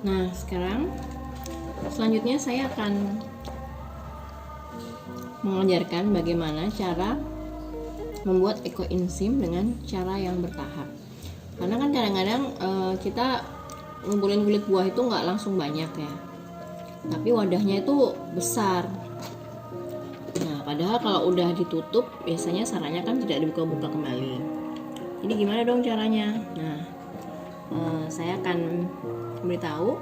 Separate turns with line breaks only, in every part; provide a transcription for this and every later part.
Nah, sekarang selanjutnya saya akan mengajarkan bagaimana cara membuat ekoenzim dengan cara yang bertahap. Karena kan kadang-kadang kita ngumpulin kulit buah itu nggak langsung banyak ya, tapi wadahnya itu besar. Nah, padahal kalau udah ditutup biasanya sarannya kan tidak dibuka-buka kembali. Jadi gimana dong caranya? Nah, saya akan memberitahu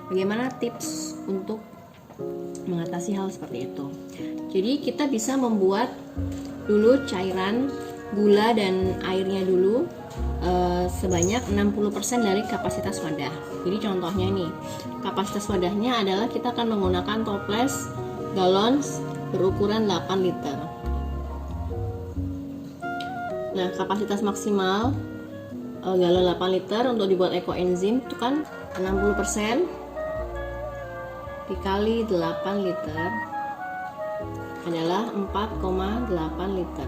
bagaimana tips untuk mengatasi hal seperti itu. Jadi kita bisa membuat dulu cairan gula dan airnya dulu sebanyak 60% dari kapasitas wadah. Jadi contohnya nih, kapasitas wadahnya adalah kita akan menggunakan toples galon berukuran 8 liter. Nah, kapasitas maksimal galon 8 liter untuk dibuat ekoenzim itu kan 60% dikali 8 liter adalah 4,8 liter.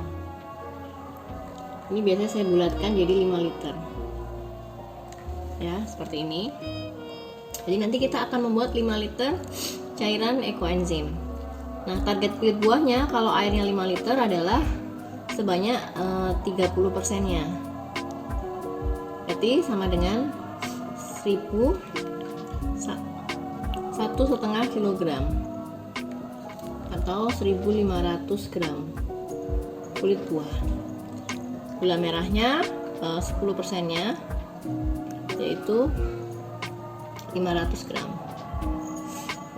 Ini biasanya saya bulatkan jadi 5 liter. Ya, seperti ini. Jadi nanti kita akan membuat 5 liter cairan ekoenzim. Nah, target kulit buahnya kalau airnya 5 liter adalah sebanyak 30%-nya. Berarti sama dengan 1,5 kilogram atau 1.500 gram kulit buah. Gula merahnya 10%-nya yaitu 500 gram.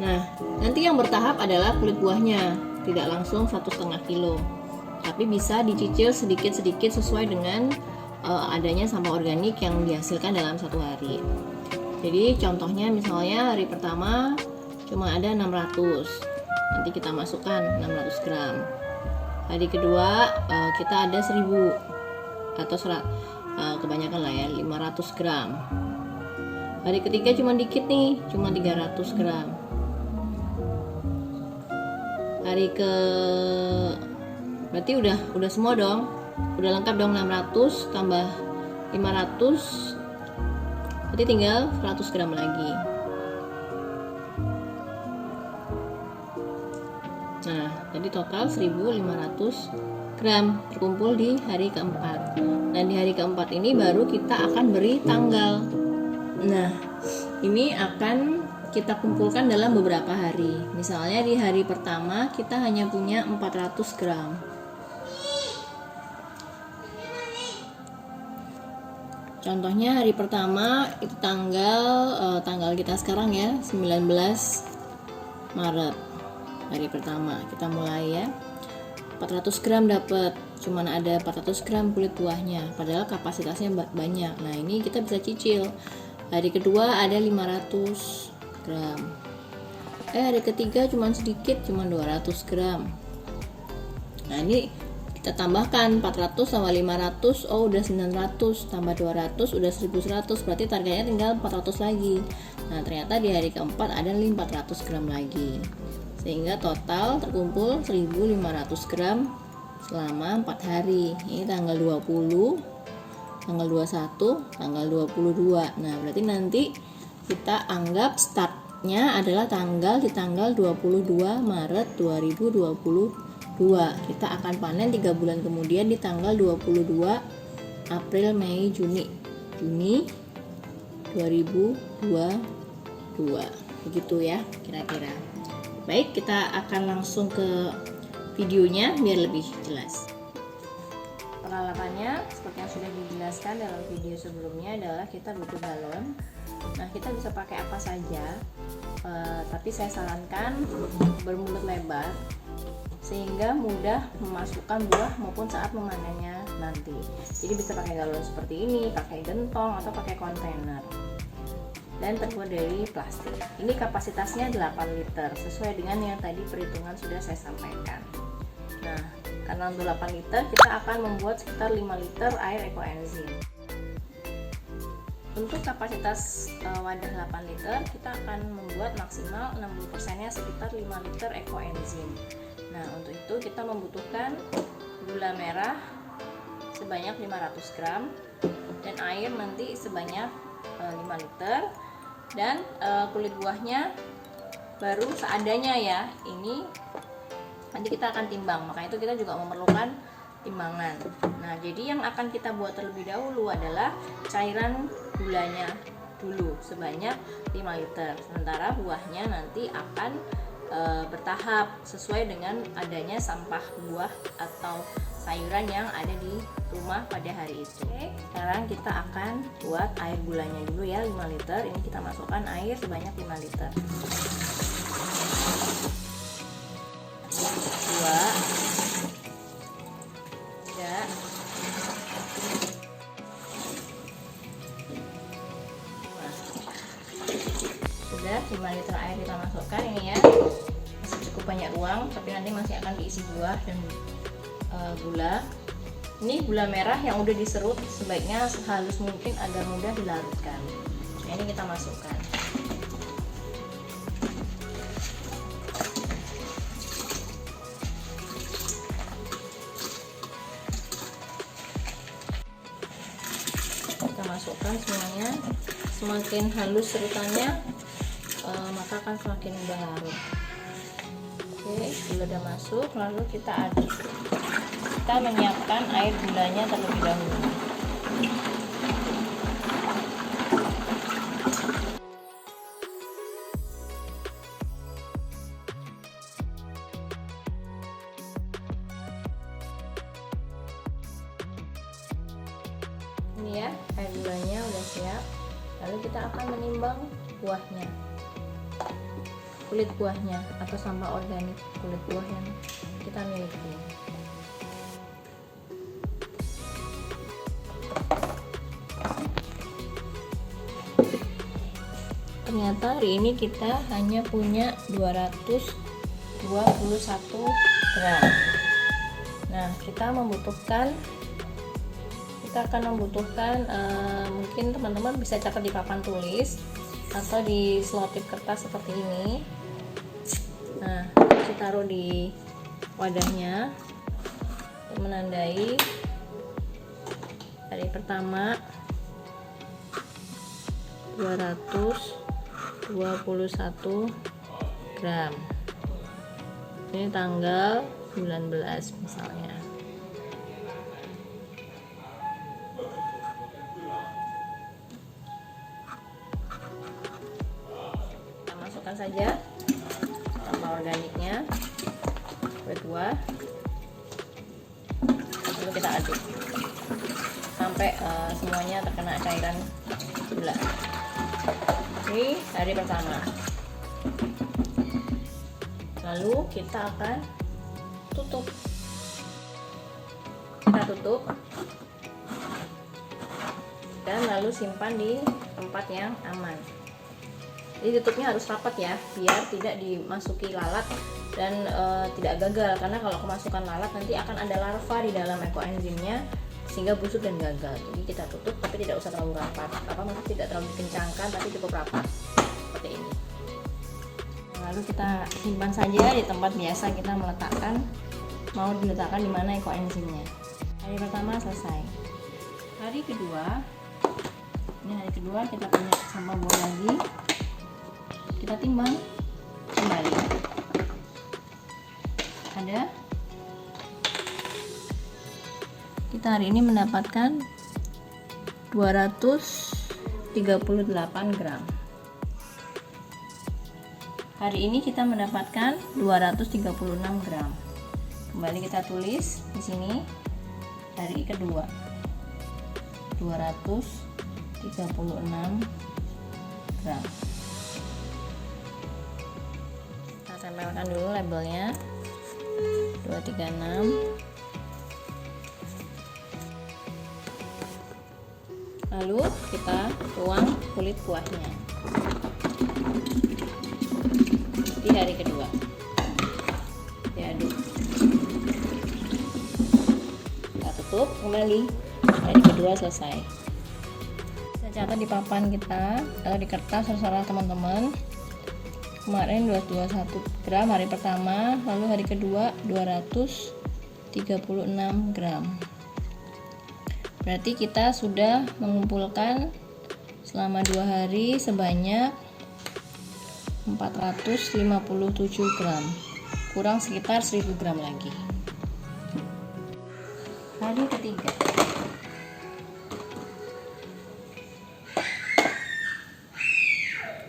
Nah, nanti yang bertahap adalah kulit buahnya, tidak langsung 1,5 kilo, tapi bisa dicicil sedikit-sedikit sesuai dengan adanya sampah organik yang dihasilkan dalam satu hari. Jadi contohnya misalnya hari pertama cuma ada 600, nanti kita masukkan 600 gram. Hari kedua kita ada 1000 atau kebanyakan lah ya, 500 gram. Hari ketiga cuma dikit nih, cuma 300 gram. Berarti udah semua dong, udah lengkap dong. 600 tambah 500 berarti tinggal 100 gram lagi. Nah, jadi total 1.500 gram terkumpul di hari keempat. Nah, di hari keempat ini baru kita akan beri tanggal. Nah, ini akan kita kumpulkan dalam beberapa hari. Misalnya di hari pertama kita hanya punya 400 gram. Contohnya hari pertama itu tanggal kita sekarang ya, 19 Maret. Hari pertama kita mulai ya. 400 gram dapat, cuman ada 400 gram kulit buahnya, padahal kapasitasnya banyak. Nah, ini kita bisa cicil. Hari kedua ada 500 gram. Hari ketiga cuman sedikit, cuman 200 gram. Nah, ini kita tambahkan 400 sama 500, udah 900, tambah 200 udah 1100, berarti targetnya tinggal 400 lagi. Nah, ternyata di hari keempat ada 400 gram lagi, sehingga total terkumpul 1.500 gram selama 4 hari. Ini tanggal 20, tanggal 21, tanggal 22. Nah, berarti nanti kita anggap startnya adalah di tanggal 22 Maret 2022. Kita akan panen 3 bulan kemudian di tanggal 22 April, Mei, Juni 2022. Begitu ya kira-kira. Baik, kita akan langsung ke videonya biar lebih jelas. Peralatannya seperti yang sudah dijelaskan dalam video sebelumnya adalah kita butuh galon. Nah, kita bisa pakai apa saja, tapi saya sarankan bermulut lebar sehingga mudah memasukkan buah maupun saat memanennya nanti. Jadi bisa pakai galon seperti ini, pakai gentong atau pakai kontainer, dan terbuat dari plastik. Ini kapasitasnya 8 liter sesuai dengan yang tadi perhitungan sudah saya sampaikan. Nah, karena untuk 8 liter kita akan membuat sekitar 5 liter air ekoenzim. Untuk kapasitas wadah 8 liter kita akan membuat maksimal 60%-nya sekitar 5 liter ekoenzim. Nah, untuk itu kita membutuhkan gula merah sebanyak 500 gram dan air nanti sebanyak 5 liter. Dan kulit buahnya baru seadanya ya. Ini nanti kita akan timbang, makanya itu kita juga memerlukan timbangan. Nah, jadi yang akan kita buat terlebih dahulu adalah cairan gulanya dulu sebanyak 5 liter. Sementara buahnya nanti akan bertahap sesuai dengan adanya sampah buah atau sayuran yang ada di rumah pada hari itu. Oke, sekarang kita akan buat air gulanya dulu ya, 5 liter. Ini kita masukkan air sebanyak 5 liter. 2, 3, 5 liter air kita masukkan ini ya, masih cukup banyak ruang, tapi nanti masih akan diisi buah dan gula. Ini gula merah yang udah diserut, sebaiknya sehalus mungkin agar mudah dilarutkan. Nah, ini kita masukkan. Kita masukkan semuanya. Semakin halus serutannya, maka akan semakin mudah larut. Oke, gula udah masuk, lalu kita aduk. Kita menyiapkan air gulanya terlebih dahulu. Ini ya, air gulanya udah siap. Lalu kita akan menimbang buahnya, kulit buahnya atau sampah organik kulit buah yang kita miliki. Ternyata hari ini kita hanya punya 221 gram. Nah, kita akan membutuhkan mungkin teman-teman bisa catat di papan tulis atau di selotip kertas seperti ini. Nah, kita taruh di wadahnya untuk menandai hari pertama 221 gram. Ini tanggal 19 misalnya. Kita masukkan saja sampah organiknya, kulit buah, lalu kita aduk sampai semuanya terkena cairan gula. Ini hari pertama. Lalu kita akan tutup. Kita tutup dan lalu simpan di tempat yang aman. Jadi tutupnya harus rapat ya, biar tidak dimasuki lalat dan tidak gagal, karena kalau kemasukan lalat nanti akan ada larva di dalam ekoenzimnya sehingga busuk dan gagal. Jadi kita tutup tapi tidak usah terlalu rapat, maksudnya tidak terlalu dikencangkan tapi cukup rapat seperti ini. Lalu kita simpan saja di tempat biasa kita meletakkan, mau diletakkan di mana ekoenzimnya. Hari pertama selesai. Hari kedua, ini hari kedua kita punya sampah buah lagi. Kita timbang kembali. Ada. Kita hari ini mendapatkan 238 gram. Hari ini kita mendapatkan 236 gram. Kembali kita tulis di sini hari kedua 236 gram. Kita tempelkan dulu labelnya 236. Lalu kita tuang kulit buahnya di hari kedua, diaduk, kita tutup kembali. Hari kedua selesai. Kita catat di papan kita atau di kertas terserah teman-teman. Kemarin 221 gram hari pertama, lalu hari kedua 236 gram. Berarti kita sudah mengumpulkan selama 2 hari sebanyak 457 gram, kurang sekitar 1000 gram lagi. Hari ketiga,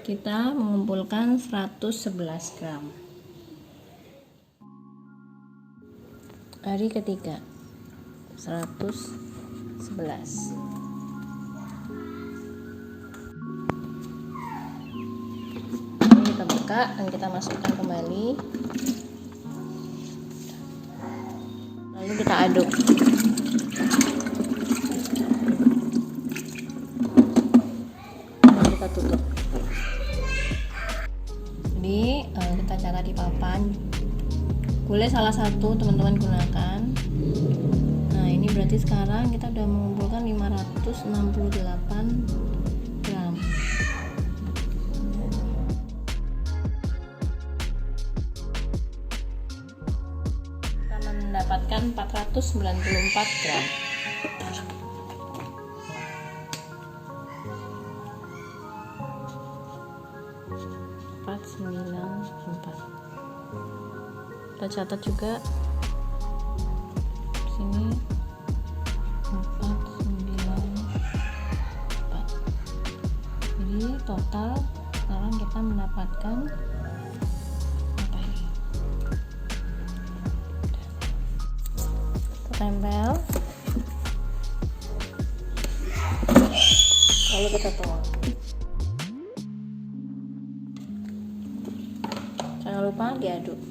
kita mengumpulkan 111 gram. Hari ketiga, 111. Ini kita buka dan kita masukkan kembali, lalu kita aduk. Lalu kita tutup. Jadi kita catat di papan, boleh salah satu teman-teman gunakan. Nah, ini berarti sekarang kita udah mengumpulkan 568 gram. Kita mendapatkan 494 gram. Kita catat juga sini 494. Jadi total sekarang kita mendapatkan apa ini? Kita tempel, lalu kita tuang. Jangan lupa diaduk.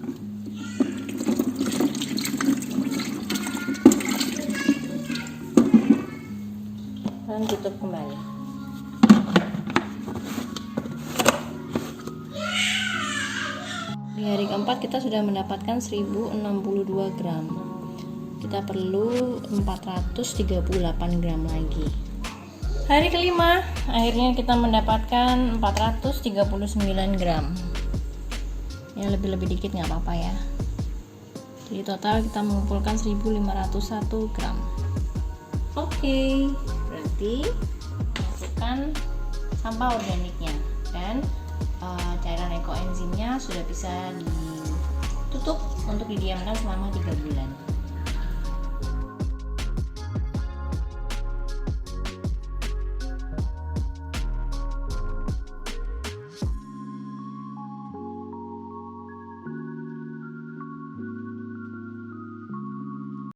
Dan tutup kembali. Di hari keempat kita sudah mendapatkan 1062 gram. Kita perlu 438 gram lagi. Hari kelima, akhirnya kita mendapatkan 439 gram. Ya, lebih-lebih dikit nggak apa-apa ya. Jadi total kita mengumpulkan 1501 gram. Oke, berarti masukkan sampah organiknya dan cairan ekoenzimnya sudah bisa ditutup untuk didiamkan selama 3 bulan.